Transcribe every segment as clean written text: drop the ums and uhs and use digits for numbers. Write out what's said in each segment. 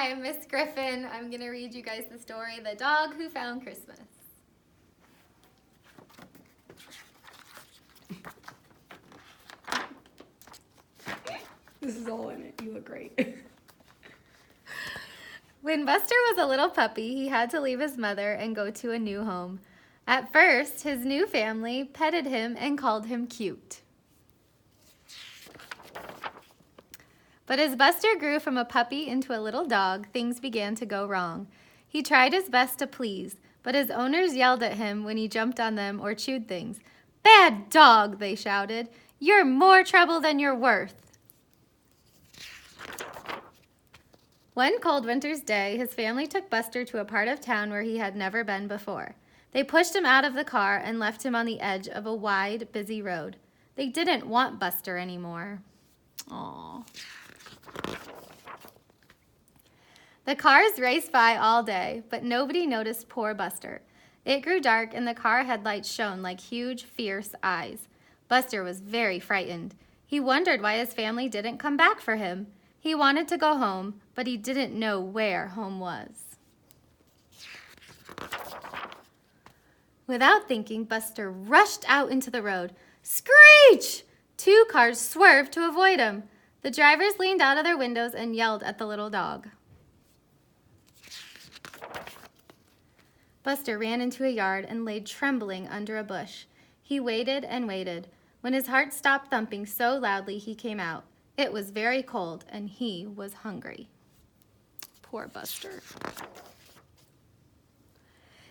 Hi, I'm Miss Griffin. I'm going to read you guys the story, The Dog Who Found Christmas. This is all in it. You look great. When Buster was a little puppy, he had to leave his mother and go to a new home. At first, his new family petted him and called him cute. But as Buster grew from a puppy into a little dog, things began to go wrong. He tried his best to please, but his owners yelled at him when he jumped on them or chewed things. "Bad dog," they shouted. "You're more trouble than you're worth." One cold winter's day, his family took Buster to a part of town where he had never been before. They pushed him out of the car and left him on the edge of a wide, busy road. They didn't want Buster anymore. Aww. The cars raced by all day, but nobody noticed poor Buster. It grew dark and the car headlights shone like huge, fierce eyes. Buster was very frightened. He wondered why his family didn't come back for him. He wanted to go home, but he didn't know where home was. Without thinking, Buster rushed out into the road. Screech! 2 cars swerved to avoid him. The drivers leaned out of their windows and yelled at the little dog. Buster ran into a yard and lay trembling under a bush. He waited and waited. When his heart stopped thumping so loudly, he came out. It was very cold, and he was hungry. Poor Buster.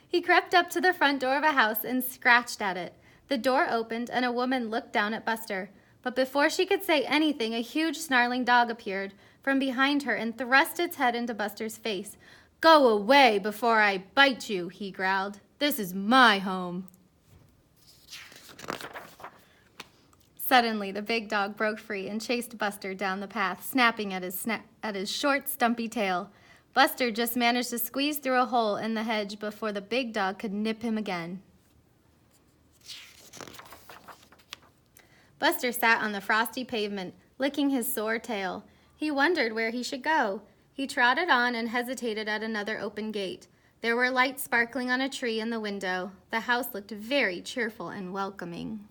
He crept up to the front door of a house and scratched at it. The door opened, and a woman looked down at Buster. But before she could say anything, a huge snarling dog appeared from behind her and thrust its head into Buster's face. "Go away before I bite you," he growled. "This is my home." Suddenly, the big dog broke free and chased Buster down the path, snapping at his short, stumpy tail. Buster just managed to squeeze through a hole in the hedge before the big dog could nip him again. Buster sat on the frosty pavement, licking his sore tail. He wondered where he should go. He trotted on and hesitated at another open gate. There were lights sparkling on a tree in the window. The house looked very cheerful and welcoming.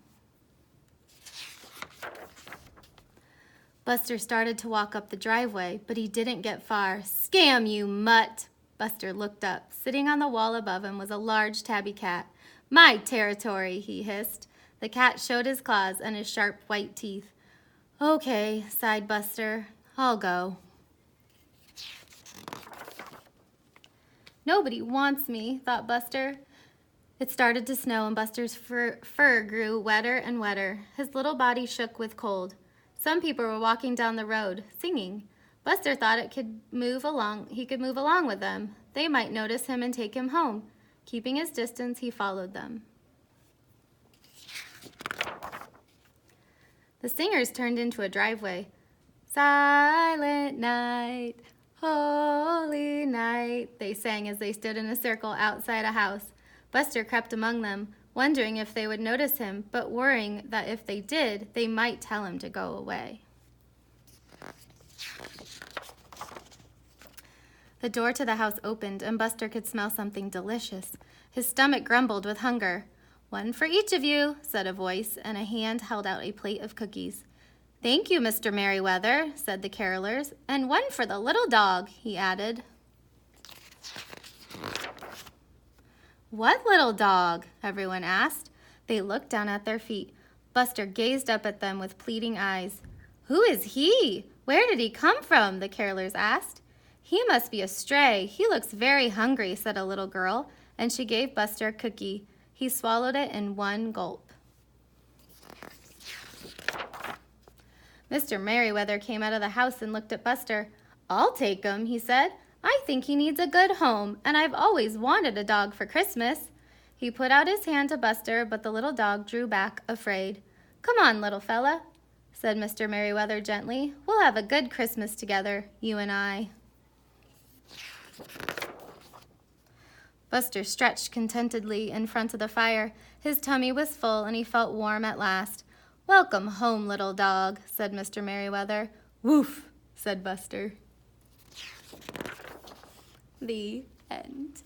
Buster started to walk up the driveway, but he didn't get far. "Scam, you mutt!" Buster looked up. Sitting on the wall above him was a large tabby cat. "My territory," he hissed. The cat showed his claws and his sharp white teeth. "Okay," sighed Buster. "I'll go." "Nobody wants me," thought Buster. It started to snow and Buster's fur grew wetter and wetter. His little body shook with cold. Some people were walking down the road, singing. Buster thought he could move along with them. They might notice him and take him home. Keeping his distance, he followed them. The singers turned into a driveway. "Silent night, holy night," they sang as they stood in a circle outside a house. Buster crept among them, wondering if they would notice him, but worrying that if they did, they might tell him to go away. The door to the house opened, and Buster could smell something delicious. His stomach grumbled with hunger. "One for each of you," said a voice, and a hand held out a plate of cookies. "Thank you, Mr. Merriweather," said the carolers, "and one for the little dog," he added. "What little dog?" everyone asked. They looked down at their feet. Buster gazed up at them with pleading eyes. "Who is he? Where did he come from?" the carolers asked. "He must be a stray. He looks very hungry," said a little girl, and she gave Buster a cookie. He swallowed it in one gulp. Mr. Merriweather came out of the house and looked at Buster. "I'll take him," he said. "I think he needs a good home, and I've always wanted a dog for Christmas." He put out his hand to Buster, but the little dog drew back, afraid. "Come on, little fella," said Mr. Merriweather gently. "We'll have a good Christmas together, you and I." Buster stretched contentedly in front of the fire. His tummy was full, and he felt warm at last. "Welcome home, little dog," said Mr. Merriweather. "Woof," said Buster. The end.